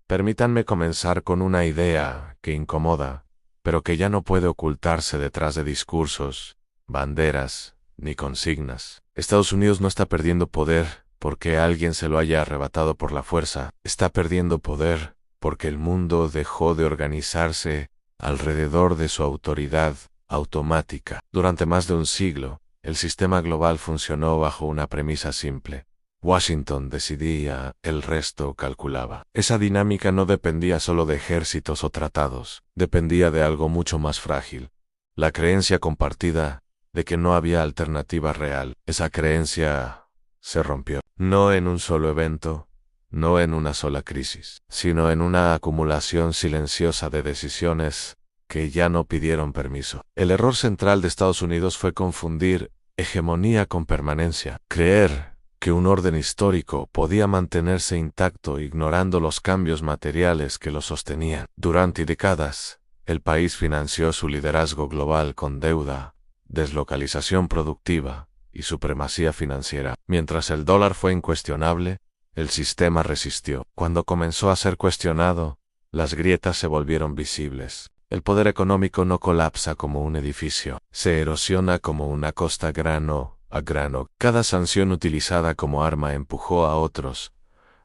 Permítanme comenzar con una idea que incomoda, pero que ya no puede ocultarse detrás de discursos, banderas, ni consignas. Estados Unidos no está perdiendo poder porque alguien se lo haya arrebatado por la fuerza. Está perdiendo poder porque el mundo dejó de organizarse alrededor de su autoridad automática. Durante más de un siglo, el sistema global funcionó bajo una premisa simple. Washington decidía, el resto calculaba. Esa dinámica no dependía solo de ejércitos o tratados, dependía de algo mucho más frágil. La creencia compartida de que no había alternativa real. Esa creencia se rompió. No en un solo evento, no en una sola crisis, sino en una acumulación silenciosa de decisiones que ya no pidieron permiso. El error central de Estados Unidos fue confundir hegemonía con permanencia. Creer que un orden histórico podía mantenerse intacto ignorando los cambios materiales que lo sostenían. Durante décadas, el país financió su liderazgo global con deuda, deslocalización productiva y supremacía financiera. Mientras el dólar fue incuestionable, el sistema resistió. Cuando comenzó a ser cuestionado, las grietas se volvieron visibles. El poder económico no colapsa como un edificio, se erosiona como una costa grano a grano. Cada sanción utilizada como arma empujó a otros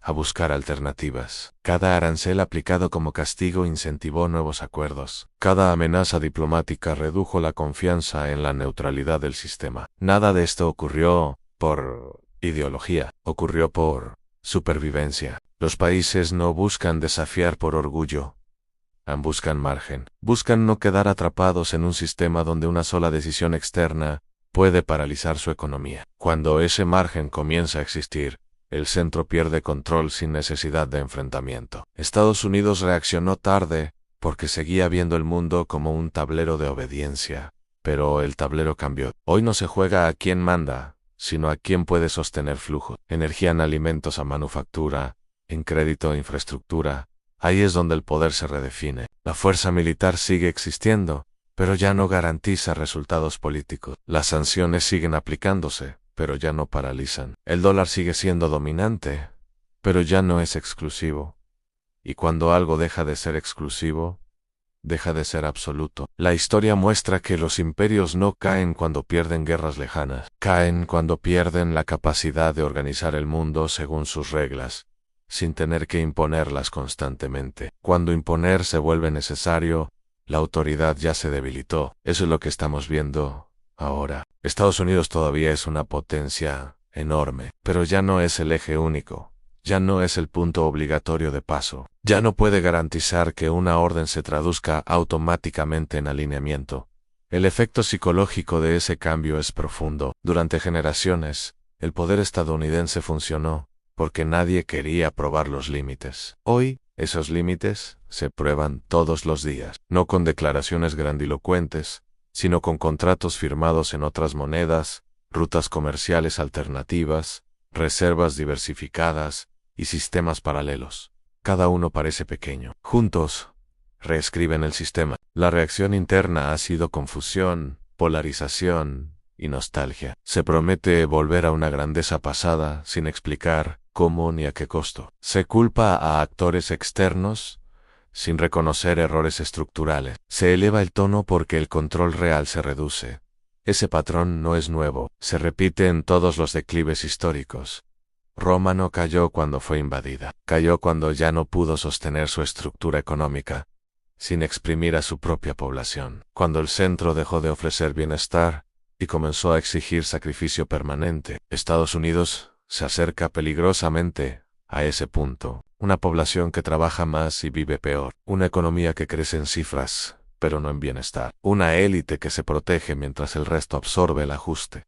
a buscar alternativas. Cada arancel aplicado como castigo incentivó nuevos acuerdos. Cada amenaza diplomática redujo la confianza en la neutralidad del sistema. Nada de esto ocurrió por ideología, ocurrió por supervivencia. Los países no buscan desafiar por orgullo, buscan margen. Buscan no quedar atrapados en un sistema donde una sola decisión externa puede paralizar su economía. Cuando ese margen comienza a existir, el centro pierde control sin necesidad de enfrentamiento. Estados Unidos reaccionó tarde porque seguía viendo el mundo como un tablero de obediencia, pero el tablero cambió. Hoy no se juega a quién manda, sino a quién puede sostener flujo. Energía en alimentos a manufactura, en crédito e infraestructura. Ahí es donde el poder se redefine. La fuerza militar sigue existiendo, pero ya no garantiza resultados políticos. Las sanciones siguen aplicándose, pero ya no paralizan. El dólar sigue siendo dominante, pero ya no es exclusivo. Y cuando algo deja de ser exclusivo, deja de ser absoluto. La historia muestra que los imperios no caen cuando pierden guerras lejanas. Caen cuando pierden la capacidad de organizar el mundo según sus reglas, sin tener que imponerlas constantemente. Cuando imponer se vuelve necesario, la autoridad ya se debilitó. Eso es lo que estamos viendo ahora. Estados Unidos todavía es una potencia enorme, pero ya no es el eje único. Ya no es el punto obligatorio de paso. Ya no puede garantizar que una orden se traduzca automáticamente en alineamiento. El efecto psicológico de ese cambio es profundo. Durante generaciones, el poder estadounidense funcionó porque nadie quería probar los límites. Hoy, esos límites se prueban todos los días, no con declaraciones grandilocuentes, sino con contratos firmados en otras monedas, rutas comerciales alternativas, reservas diversificadas y sistemas paralelos. Cada uno parece pequeño. Juntos, reescriben el sistema. La reacción interna ha sido confusión, polarización y nostalgia. Se promete volver a una grandeza pasada sin explicar cómo ni a qué costo. Se culpa a actores externos sin reconocer errores estructurales. Se eleva el tono porque el control real se reduce. Ese patrón no es nuevo, se repite en todos los declives históricos. Roma no cayó cuando fue invadida, cayó cuando ya no pudo sostener su estructura económica, sin exprimir a su propia población. Cuando el centro dejó de ofrecer bienestar y comenzó a exigir sacrificio permanente, Estados Unidos se acerca peligrosamente a ese punto. Una población que trabaja más y vive peor. Una economía que crece en cifras, pero no en bienestar. Una élite que se protege mientras el resto absorbe el ajuste.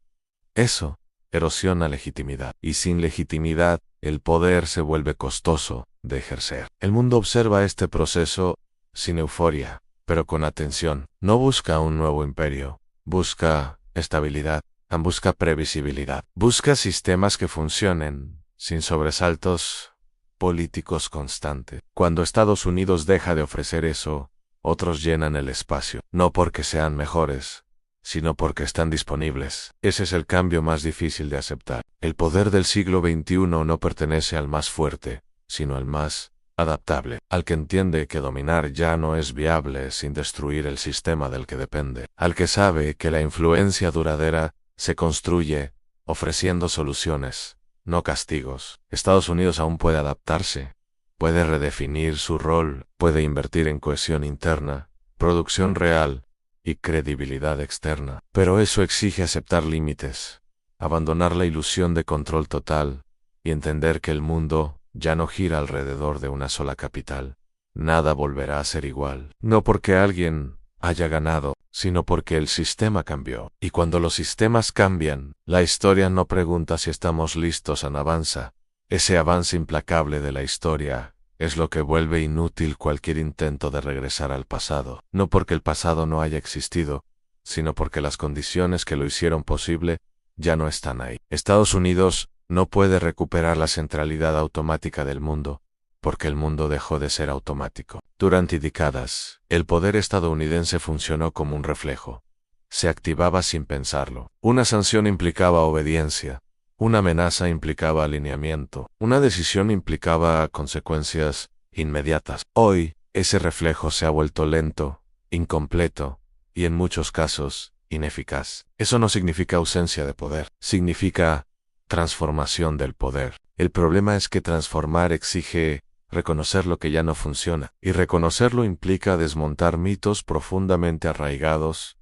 Eso erosiona legitimidad. Y sin legitimidad, el poder se vuelve costoso de ejercer. El mundo observa este proceso sin euforia, pero con atención. No busca un nuevo imperio. Busca estabilidad. Busca previsibilidad. Busca sistemas que funcionen, sin sobresaltos políticos constantes. Cuando Estados Unidos deja de ofrecer eso, otros llenan el espacio. No porque sean mejores, sino porque están disponibles. Ese es el cambio más difícil de aceptar. El poder del siglo XXI no pertenece al más fuerte, sino al más adaptable, al que entiende que dominar ya no es viable sin destruir el sistema del que depende, al que sabe que la influencia duradera se construye ofreciendo soluciones, no castigos. Estados Unidos aún puede adaptarse, puede redefinir su rol, puede invertir en cohesión interna, producción real y credibilidad externa. Pero eso exige aceptar límites, abandonar la ilusión de control total y entender que el mundo ya no gira alrededor de una sola capital. Nada volverá a ser igual, no porque alguien haya ganado, sino porque el sistema cambió. Y cuando los sistemas cambian, la historia no pregunta si estamos listos a avanza. Ese avance implacable de la historia es lo que vuelve inútil cualquier intento de regresar al pasado, no porque el pasado no haya existido, sino porque las condiciones que lo hicieron posible ya no están ahí. Estados Unidos no puede recuperar la centralidad automática del mundo, porque el mundo dejó de ser automático. Durante décadas, el poder estadounidense funcionó como un reflejo. Se activaba sin pensarlo. Una sanción implicaba obediencia. Una amenaza implicaba alineamiento. Una decisión implicaba consecuencias inmediatas. Hoy, ese reflejo se ha vuelto lento, incompleto y, en muchos casos, ineficaz. Eso no significa ausencia de poder. Significa transformación del poder. El problema es que transformar exige reconocer lo que ya no funciona, y reconocerlo implica desmontar mitos profundamente arraigados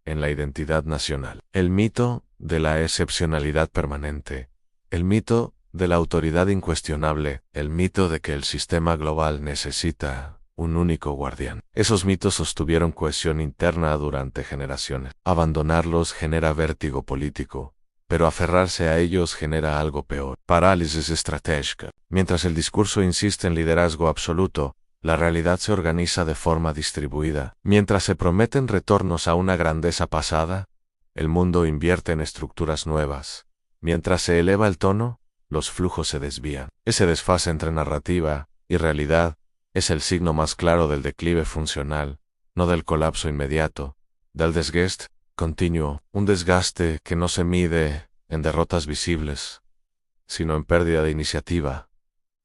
en la identidad nacional. El mito de la excepcionalidad permanente, el mito de la autoridad incuestionable, el mito de que el sistema global necesita un único guardián. Esos mitos sostuvieron cohesión interna durante generaciones. Abandonarlos genera vértigo político, pero aferrarse a ellos genera algo peor: parálisis estratégica. Mientras el discurso insiste en liderazgo absoluto, la realidad se organiza de forma distribuida. Mientras se prometen retornos a una grandeza pasada, el mundo invierte en estructuras nuevas. Mientras se eleva el tono, los flujos se desvían. Ese desfase entre narrativa y realidad es el signo más claro del declive funcional, no del colapso inmediato, del desgaste continuo, un desgaste que no se mide en derrotas visibles, sino en pérdida de iniciativa,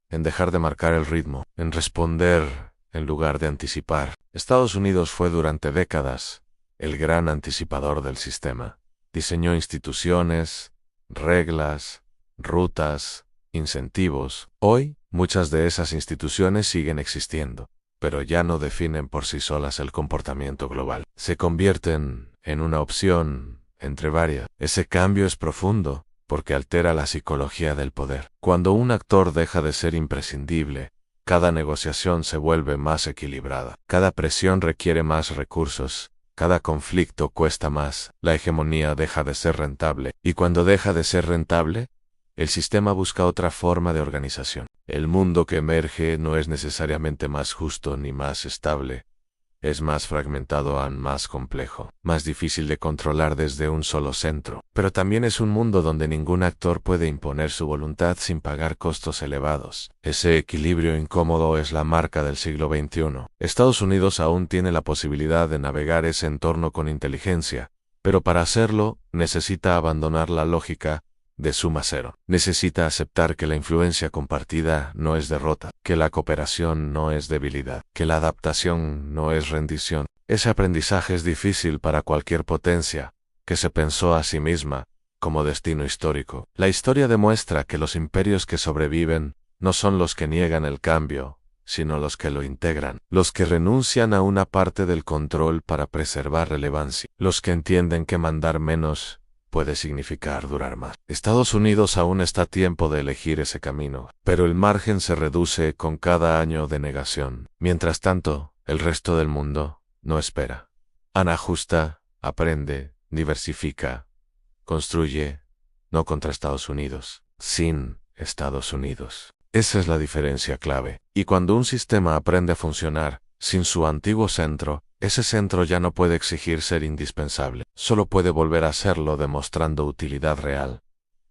en dejar de marcar el ritmo, en responder en lugar de anticipar. Estados Unidos fue durante décadas el gran anticipador del sistema. Diseñó instituciones, reglas, rutas, incentivos. Hoy, muchas de esas instituciones siguen existiendo, pero ya no definen por sí solas el comportamiento global. Se convierten en una opción entre varias. Ese cambio es profundo, porque altera la psicología del poder. Cuando un actor deja de ser imprescindible, cada negociación se vuelve más equilibrada. Cada presión requiere más recursos. Cada conflicto cuesta más. La hegemonía deja de ser rentable. Y cuando deja de ser rentable, el sistema busca otra forma de organización. El mundo que emerge no es necesariamente más justo ni más estable. Es más fragmentado y más complejo, más difícil de controlar desde un solo centro. Pero también es un mundo donde ningún actor puede imponer su voluntad sin pagar costos elevados. Ese equilibrio incómodo es la marca del siglo XXI. Estados Unidos aún tiene la posibilidad de navegar ese entorno con inteligencia, pero para hacerlo necesita abandonar la lógica de suma cero. Necesita aceptar que la influencia compartida no es derrota, que la cooperación no es debilidad, que la adaptación no es rendición. Ese aprendizaje es difícil para cualquier potencia que se pensó a sí misma como destino histórico. La historia demuestra que los imperios que sobreviven no son los que niegan el cambio, sino los que lo integran, los que renuncian a una parte del control para preservar relevancia, los que entienden que mandar menos puede significar durar más. Estados Unidos aún está a tiempo de elegir ese camino, pero el margen se reduce con cada año de negación. Mientras tanto, el resto del mundo no espera. Ajusta, aprende, diversifica, construye, no contra Estados Unidos, sin Estados Unidos. Esa es la diferencia clave. Y cuando un sistema aprende a funcionar sin su antiguo centro, ese centro ya no puede exigir ser indispensable, solo puede volver a serlo demostrando utilidad real.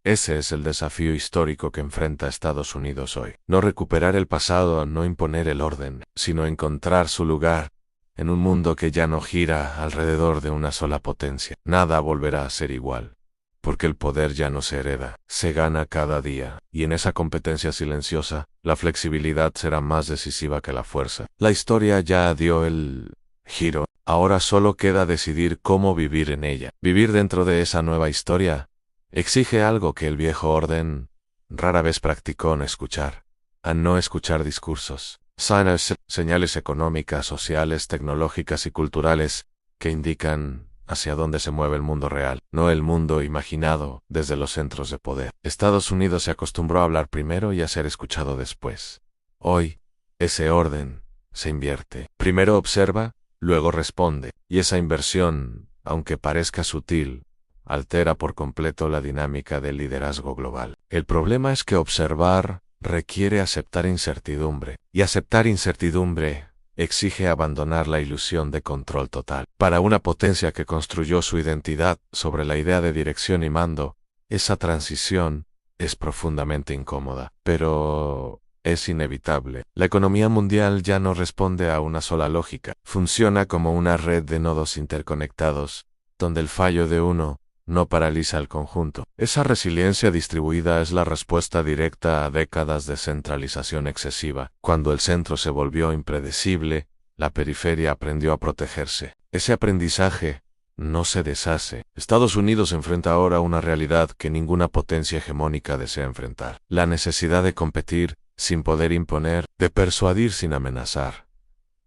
Ese es el desafío histórico que enfrenta Estados Unidos hoy. No recuperar el pasado, no imponer el orden, sino encontrar su lugar en un mundo que ya no gira alrededor de una sola potencia. Nada volverá a ser igual. porque el poder ya no se hereda, se gana cada día, y en esa competencia silenciosa, la flexibilidad será más decisiva que la fuerza. La historia ya dio el giro, ahora solo queda decidir cómo vivir en ella. Vivir dentro de esa nueva historia exige algo que el viejo orden rara vez practicó en escuchar, a no escuchar discursos, señales económicas, sociales, tecnológicas y culturales que indican hacia dónde se mueve el mundo real, no el mundo imaginado desde los centros de poder. Estados Unidos se acostumbró a hablar primero y a ser escuchado después. Hoy, ese orden se invierte. Primero observa, luego responde, y esa inversión, aunque parezca sutil, altera por completo la dinámica del liderazgo global. El problema es que observar requiere aceptar incertidumbre, y aceptar incertidumbre exige abandonar la ilusión de control total. Para una potencia que construyó su identidad sobre la idea de dirección y mando, esa transición es profundamente incómoda, pero es inevitable. La economía mundial ya no responde a una sola lógica, funciona como una red de nodos interconectados, donde el fallo de uno no paraliza el conjunto. Esa resiliencia distribuida es la respuesta directa a décadas de centralización excesiva. Cuando el centro se volvió impredecible, la periferia aprendió a protegerse. Ese aprendizaje no se deshace. Estados Unidos enfrenta ahora una realidad que ninguna potencia hegemónica desea enfrentar. La necesidad de competir sin poder imponer, de persuadir sin amenazar,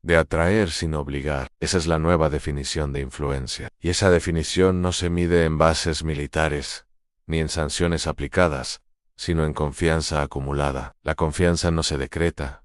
de atraer sin obligar. Esa es la nueva definición de influencia. Y esa definición no se mide en bases militares, ni en sanciones aplicadas, sino en confianza acumulada. La confianza no se decreta,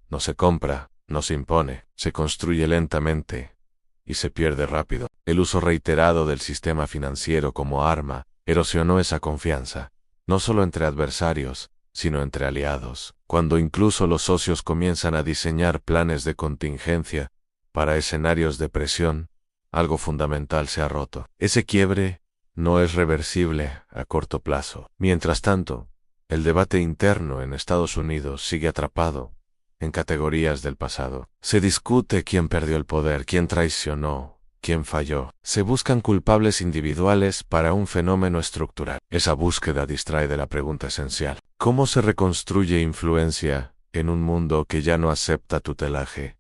no se compra, no se impone, se construye lentamente y se pierde rápido. El uso reiterado del sistema financiero como arma erosionó esa confianza, no solo entre adversarios, sino entre aliados. Cuando incluso los socios comienzan a diseñar planes de contingencia para escenarios de presión, algo fundamental se ha roto. Ese quiebre no es reversible a corto plazo. Mientras tanto, el debate interno en Estados Unidos sigue atrapado en categorías del pasado. Se discute quién perdió el poder, quién traicionó, quién falló. Se buscan culpables individuales para un fenómeno estructural. Esa búsqueda distrae de la pregunta esencial. ¿Cómo se reconstruye influencia en un mundo que ya no acepta tutelaje?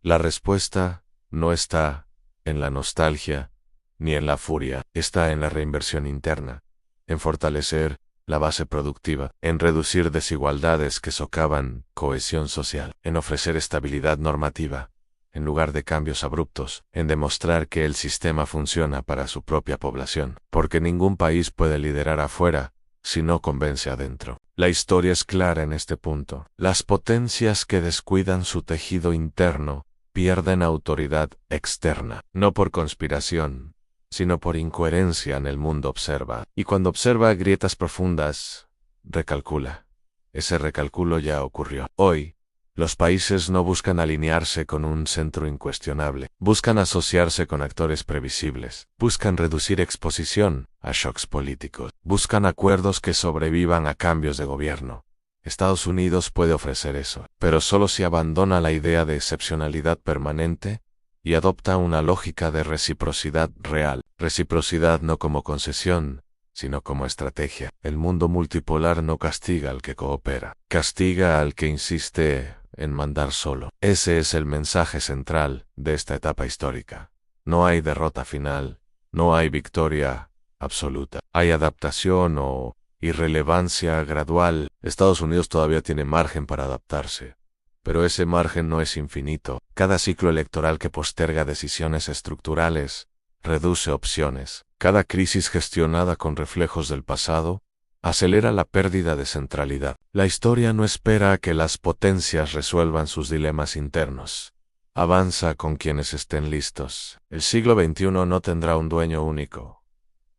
La respuesta no está en la nostalgia ni en la furia, está en la reinversión interna, en fortalecer la base productiva, en reducir desigualdades que socavan cohesión social, en ofrecer estabilidad normativa, en lugar de cambios abruptos, en demostrar que el sistema funciona para su propia población, porque ningún país puede liderar afuera si no convence adentro. La historia es clara en este punto. Las potencias que descuidan su tejido interno pierden autoridad externa, no por conspiración, sino por incoherencia en el mundo observa. Y cuando observa grietas profundas, recalcula. Ese recalculo ya ocurrió. Hoy, los países no buscan alinearse con un centro incuestionable, buscan asociarse con actores previsibles, buscan reducir exposición a shocks políticos, buscan acuerdos que sobrevivan a cambios de gobierno. Estados Unidos puede ofrecer eso, pero solo si abandona la idea de excepcionalidad permanente y adopta una lógica de reciprocidad real. Reciprocidad no como concesión, sino como estrategia. El mundo multipolar no castiga al que coopera, castiga al que insiste en mandar solo. Ese es el mensaje central de esta etapa histórica. No hay derrota final, no hay victoria absoluta. Hay adaptación o irrelevancia gradual. Estados Unidos todavía tiene margen para adaptarse, pero ese margen no es infinito. Cada ciclo electoral que posterga decisiones estructurales reduce opciones. Cada crisis gestionada con reflejos del pasado acelera la pérdida de centralidad. La historia no espera a que las potencias resuelvan sus dilemas internos. Avanza con quienes estén listos. El siglo XXI no tendrá un dueño único.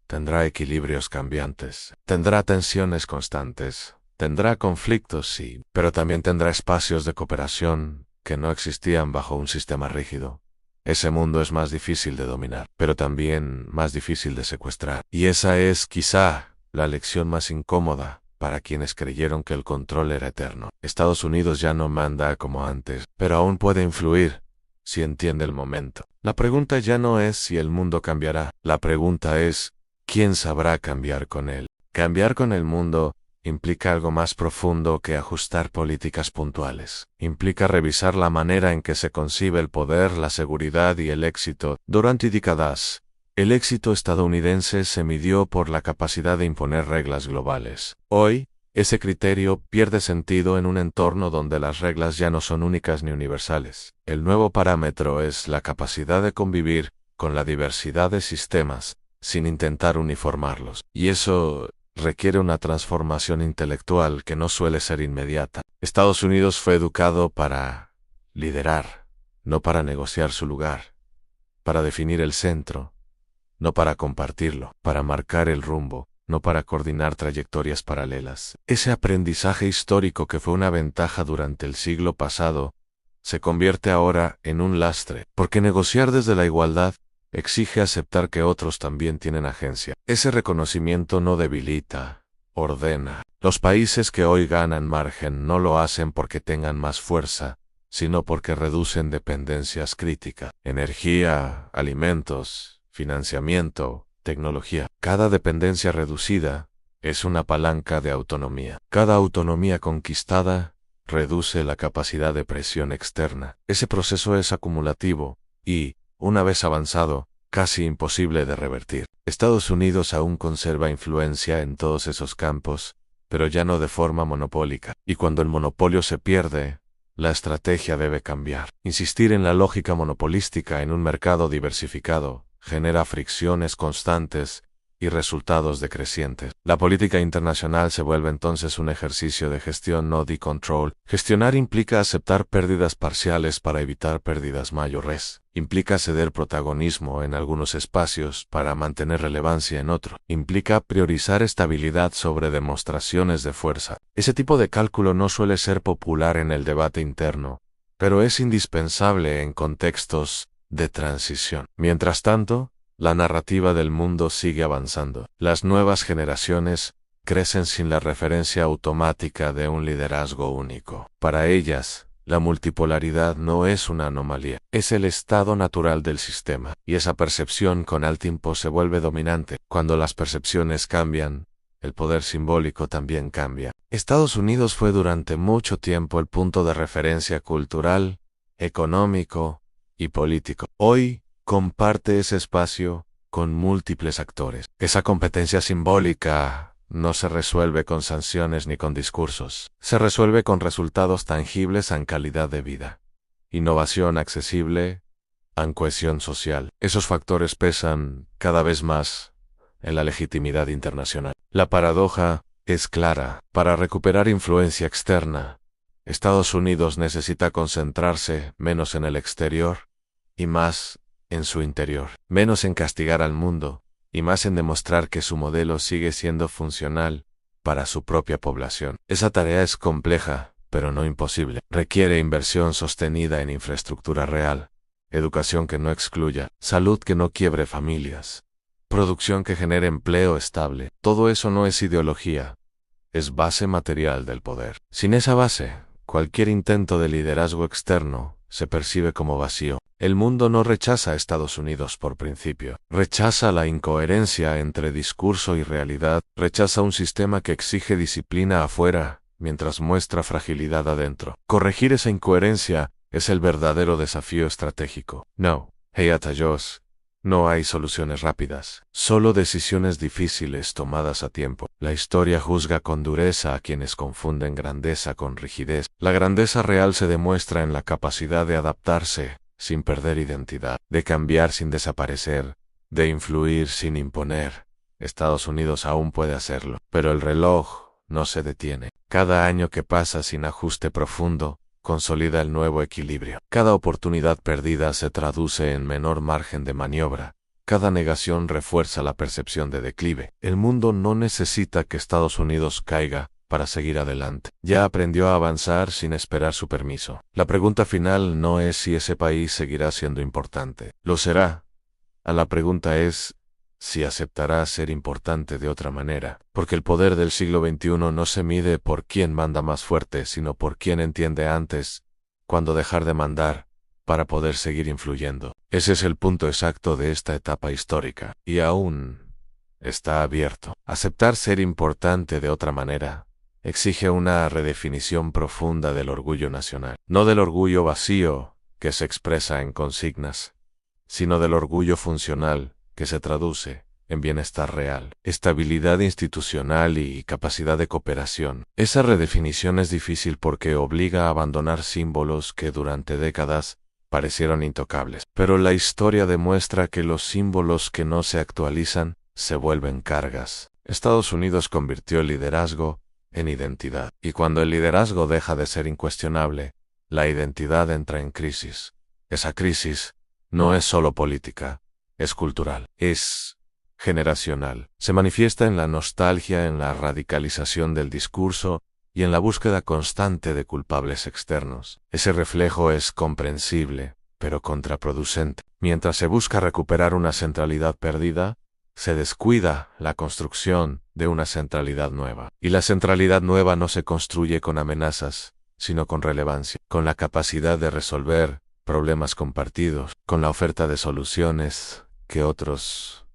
Tendrá equilibrios cambiantes. Tendrá tensiones constantes. Tendrá conflictos, sí, pero también tendrá espacios de cooperación que no existían bajo un sistema rígido. Ese mundo es más difícil de dominar, pero también más difícil de secuestrar. Y esa es, quizá, la lección más incómoda para quienes creyeron que el control era eterno. Estados Unidos ya no manda como antes, pero aún puede influir si entiende el momento. La pregunta ya no es si el mundo cambiará. La pregunta es, ¿quién sabrá cambiar con él? Cambiar con el mundo implica algo más profundo que ajustar políticas puntuales. Implica revisar la manera en que se concibe el poder, la seguridad y el éxito. Durante décadas, el éxito estadounidense se midió por la capacidad de imponer reglas globales. Hoy, ese criterio pierde sentido en un entorno donde las reglas ya no son únicas ni universales. El nuevo parámetro es la capacidad de convivir con la diversidad de sistemas sin intentar uniformarlos. Y eso requiere una transformación intelectual que no suele ser inmediata. Estados Unidos fue educado para liderar, no para negociar su lugar, para definir el centro, no para compartirlo, para marcar el rumbo, no para coordinar trayectorias paralelas. Ese aprendizaje histórico que fue una ventaja durante el siglo pasado, se convierte ahora en un lastre, porque negociar desde la igualdad exige aceptar que otros también tienen agencia. Ese reconocimiento no debilita, ordena. Los países que hoy ganan margen no lo hacen porque tengan más fuerza, sino porque reducen dependencias críticas. Energía, alimentos, financiamiento, tecnología. Cada dependencia reducida es una palanca de autonomía. Cada autonomía conquistada reduce la capacidad de presión externa. Ese proceso es acumulativo y, una vez avanzado, casi imposible de revertir. Estados Unidos aún conserva influencia en todos esos campos, pero ya no de forma monopólica. Y cuando el monopolio se pierde, la estrategia debe cambiar. Insistir en la lógica monopolística en un mercado diversificado genera fricciones constantes y resultados decrecientes. La política internacional se vuelve entonces un ejercicio de gestión, no de control. Gestionar implica aceptar pérdidas parciales para evitar pérdidas mayores. Implica ceder protagonismo en algunos espacios para mantener relevancia en otros. Implica priorizar estabilidad sobre demostraciones de fuerza. Ese tipo de cálculo no suele ser popular en el debate interno, pero es indispensable en contextos de transición. Mientras tanto, la narrativa del mundo sigue avanzando. Las nuevas generaciones crecen sin la referencia automática de un liderazgo único. Para ellas, la multipolaridad no es una anomalía, es el estado natural del sistema, y esa percepción con el tiempo se vuelve dominante. Cuando las percepciones cambian, el poder simbólico también cambia. Estados Unidos fue durante mucho tiempo el punto de referencia cultural, económico y político. Hoy, comparte ese espacio con múltiples actores. Esa competencia simbólica no se resuelve con sanciones ni con discursos. Se resuelve con resultados tangibles en calidad de vida, innovación accesible, en cohesión social. Esos factores pesan cada vez más en la legitimidad internacional. La paradoja es clara. Para recuperar influencia externa, Estados Unidos necesita concentrarse menos en el exterior y más en su interior, menos en castigar al mundo, y más en demostrar que su modelo sigue siendo funcional para su propia población. Esa tarea es compleja, pero no imposible. Requiere inversión sostenida en infraestructura real, educación que no excluya, salud que no quiebre familias, producción que genere empleo estable. Todo eso no es ideología, es base material del poder. Sin esa base, cualquier intento de liderazgo externo se percibe como vacío. El mundo no rechaza a Estados Unidos por principio. Rechaza la incoherencia entre discurso y realidad. Rechaza un sistema que exige disciplina afuera, mientras muestra fragilidad adentro. Corregir esa incoherencia es el verdadero desafío estratégico. No, Hayatayos, no hay soluciones rápidas, solo decisiones difíciles tomadas a tiempo. La historia juzga con dureza a quienes confunden grandeza con rigidez. La grandeza real se demuestra en la capacidad de adaptarse sin perder identidad, de cambiar sin desaparecer, de influir sin imponer. Estados Unidos aún puede hacerlo, pero el reloj no se detiene. Cada año que pasa sin ajuste profundo, consolida el nuevo equilibrio. Cada oportunidad perdida se traduce en menor margen de maniobra. Cada negación refuerza la percepción de declive. El mundo no necesita que Estados Unidos caiga para seguir adelante. Ya aprendió a avanzar sin esperar su permiso. La pregunta final no es si ese país seguirá siendo importante. Lo será. La pregunta es si aceptará ser importante de otra manera. Porque el poder del siglo XXI no se mide por quién manda más fuerte, sino por quién entiende antes cuándo dejar de mandar para poder seguir influyendo. Ese es el punto exacto de esta etapa histórica. Y aún está abierto. Aceptar ser importante de otra manera exige una redefinición profunda del orgullo nacional, no del orgullo vacío que se expresa en consignas, sino del orgullo funcional que se traduce en bienestar real, estabilidad institucional y capacidad de cooperación. Esa redefinición es difícil porque obliga a abandonar símbolos que durante décadas parecieron intocables. Pero la historia demuestra que los símbolos que no se actualizan se vuelven cargas. Estados Unidos convirtió el liderazgo en identidad, y cuando el liderazgo deja de ser incuestionable, la identidad entra en crisis. Esa crisis no es solo política, es cultural, es generacional. Se manifiesta en la nostalgia, en la radicalización del discurso y en la búsqueda constante de culpables externos. Ese reflejo es comprensible, pero contraproducente. Mientras se busca recuperar una centralidad perdida, se descuida la construcción de una centralidad nueva. Y la centralidad nueva no se construye con amenazas, sino con relevancia, con la capacidad de resolver problemas compartidos, con la oferta de soluciones que otros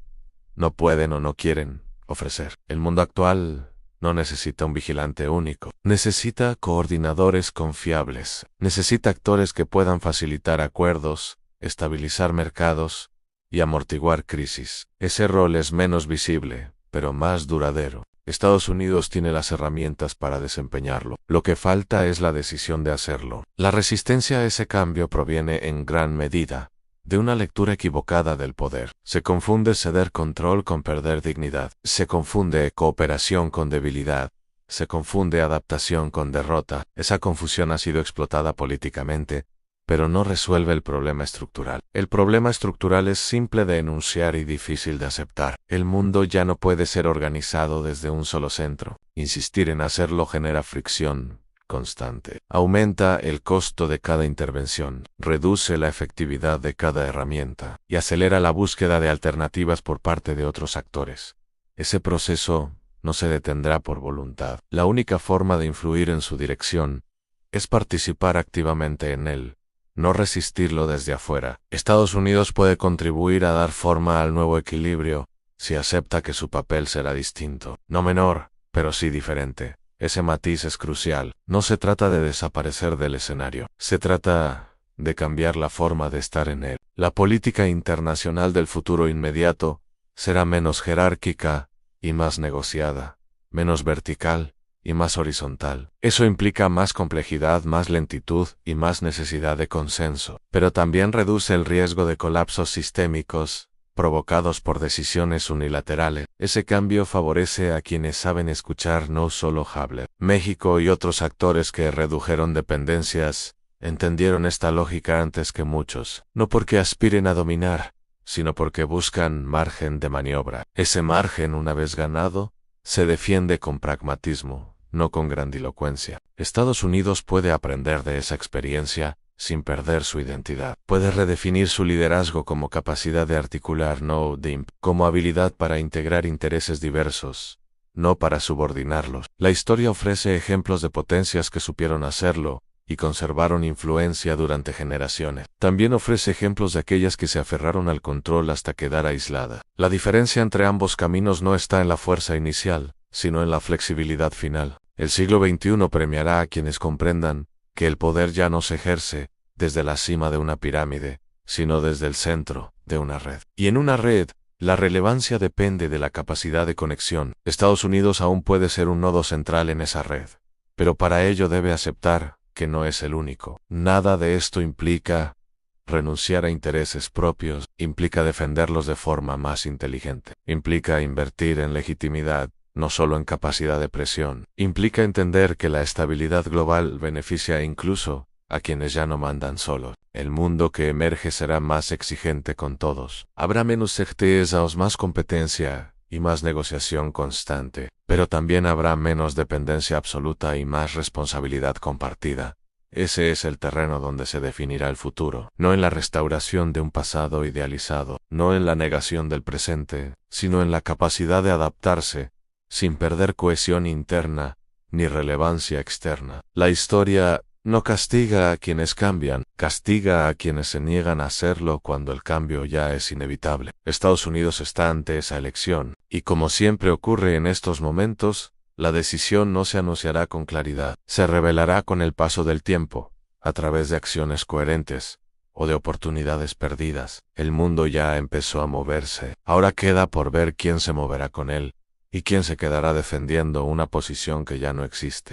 no pueden o no quieren ofrecer. El mundo actual no necesita un vigilante único, necesita coordinadores confiables, necesita actores que puedan facilitar acuerdos, estabilizar mercados y amortiguar crisis. Ese rol es menos visible, pero más duradero. Estados Unidos tiene las herramientas para desempeñarlo. Lo que falta es la decisión de hacerlo. La resistencia a ese cambio proviene en gran medida de una lectura equivocada del poder. Se confunde ceder control con perder dignidad. Se confunde cooperación con debilidad. Se confunde adaptación con derrota. Esa confusión ha sido explotada políticamente, pero no resuelve el problema estructural. El problema estructural es simple de enunciar y difícil de aceptar. El mundo ya no puede ser organizado desde un solo centro. Insistir en hacerlo genera fricción constante. Aumenta el costo de cada intervención, reduce la efectividad de cada herramienta y acelera la búsqueda de alternativas por parte de otros actores. Ese proceso no se detendrá por voluntad. La única forma de influir en su dirección es participar activamente en él, no resistirlo desde afuera. Estados Unidos puede contribuir a dar forma al nuevo equilibrio si acepta que su papel será distinto, no menor, pero sí diferente. Ese matiz es crucial. No se trata de desaparecer del escenario, se trata de cambiar la forma de estar en él. La política internacional del futuro inmediato será menos jerárquica y más negociada, menos vertical y más horizontal. Eso implica más complejidad, más lentitud y más necesidad de consenso, pero también reduce el riesgo de colapsos sistémicos provocados por decisiones unilaterales. Ese cambio favorece a quienes saben escuchar, no solo Habler. México y otros actores que redujeron dependencias entendieron esta lógica antes que muchos, no porque aspiren a dominar, sino porque buscan margen de maniobra. Ese margen, una vez ganado, se defiende con pragmatismo, no con grandilocuencia. Estados Unidos puede aprender de esa experiencia sin perder su identidad. Puede redefinir su liderazgo como capacidad de articular, no como habilidad para integrar intereses diversos, no para subordinarlos. La historia ofrece ejemplos de potencias que supieron hacerlo y conservaron influencia durante generaciones. También ofrece ejemplos de aquellas que se aferraron al control hasta quedar aisladas. La diferencia entre ambos caminos no está en la fuerza inicial, sino en la flexibilidad final. El siglo XXI premiará a quienes comprendan que el poder ya no se ejerce desde la cima de una pirámide, sino desde el centro de una red. Y en una red, la relevancia depende de la capacidad de conexión. Estados Unidos aún puede ser un nodo central en esa red, pero para ello debe aceptar que no es el único. Nada de esto implica renunciar a intereses propios, implica defenderlos de forma más inteligente, implica invertir en legitimidad, no solo en capacidad de presión. Implica entender que la estabilidad global beneficia incluso a quienes ya no mandan solos. El mundo que emerge será más exigente con todos. Habrá menos certezas, más competencia y más negociación constante, pero también habrá menos dependencia absoluta y más responsabilidad compartida. Ese es el terreno donde se definirá el futuro, no en la restauración de un pasado idealizado, no en la negación del presente, sino en la capacidad de adaptarse sin perder cohesión interna ni relevancia externa. La historia No castiga a quienes cambian, castiga a quienes se niegan a hacerlo cuando el cambio ya es inevitable. Estados Unidos está ante esa elección, y como siempre ocurre en estos momentos, la decisión no se anunciará con claridad. Se revelará con el paso del tiempo, a través de acciones coherentes, o de oportunidades perdidas. El mundo ya empezó a moverse. Ahora queda por ver quién se moverá con él, y quién se quedará defendiendo una posición que ya no existe.